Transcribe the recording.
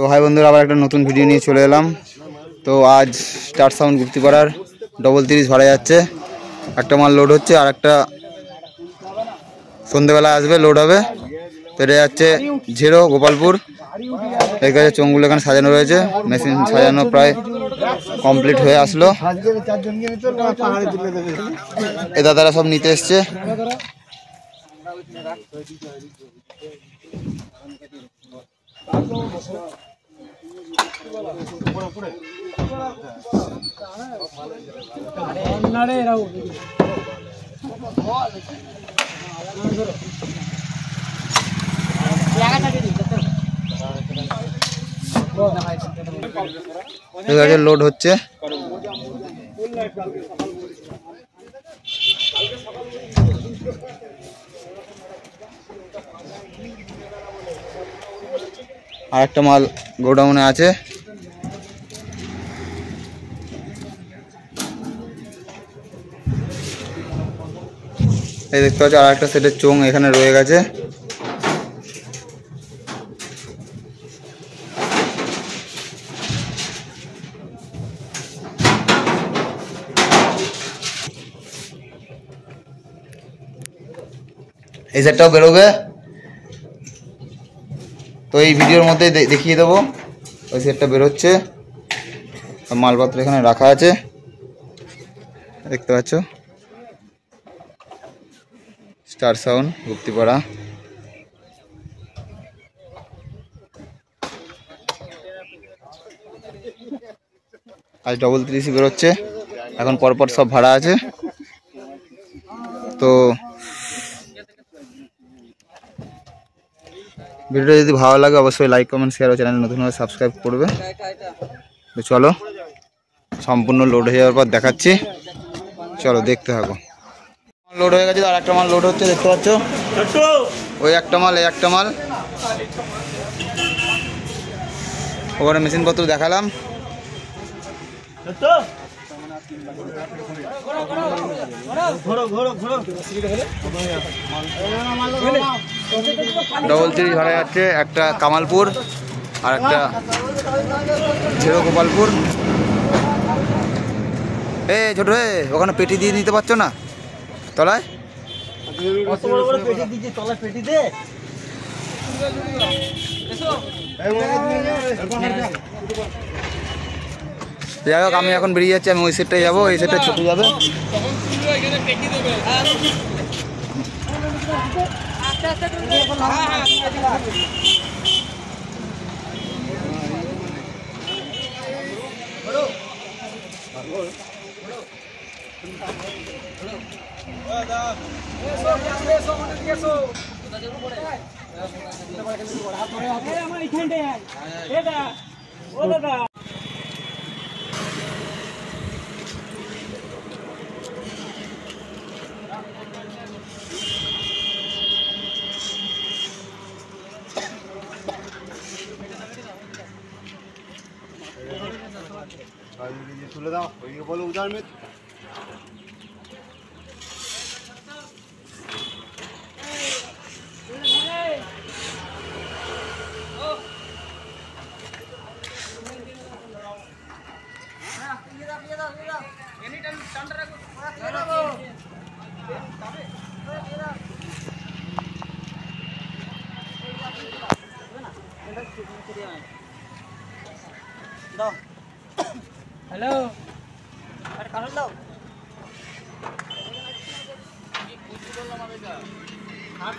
তো হাই বন্ধুরা, আবার একটা নতুন ভিডিও নিয়ে চলে এলাম। তো আজ স্টার সাউন্ড গুপ্তিপাড়ার 33 ভাড়া যাচ্ছে, একটা মাল লোড হচ্ছে আর একটা সন্ধ্যেবেলা আসবে, লোড হবে। তো এটা যাচ্ছে ঝেড়ো গোপালপুর। এর কাছে চোঙগুলো এখানে সাজানো রয়েছে, মেশিন সাজানো প্রায় কমপ্লিট হয়ে আসলো। এ দাদারা সব নিতে এসছে। লোড হচ্ছে। আর একটা মাল গোডাউনে আছে। এই দেখতে পাচ্ছি আর একটা সেটের চোঙ এখানে রয়ে গেছে। এই সেটটাও বেরোবে, তো এই ভিডিওর মধ্যে দেখিয়ে দেবো। ওই সেটটা বেরোচ্ছে, মালপত্র এখানে রাখা আছে, দেখতে পাচ্ছ। Star sound Guptipara. আজ 33 বেরোচ্ছে, এখন পরপর সব ভাড়া আছে। তো ভিডিওটা যদি ভালো লাগে অবশ্যই লাইক কমেন্ট শেয়ার ও চ্যানেল নতুন হলে সাবস্ক্রাইব করবে। তো চলো, সম্পূর্ণ লোড হয়ে যাওয়ার পর দেখাচ্ছি, চলো দেখতে থাকো। লোড হয়ে গেছে, আর একটা মাল লোড হচ্ছে, দেখতে পাচ্ছ। ওই একটা মাল, এই একটা মাল। ওখানে মেশিনপত্র দেখালাম। ডবল 3 ভাড়া যাচ্ছে, একটা কামালপুর আর একটা ঝেড়ো গোপালপুর। এ ছোট, ওখানে পেটি দিয়ে নিতে পারছো না তলায়? যাই হোক, আমি এখন বেরিয়ে যাচ্ছি, আমি ওই সেটটাই যাবো, এই সেটটা ছুটে যাবে। তুলে দাও, ওইদিকে বলো উদার মে। हेलो अरे काढून लाव हां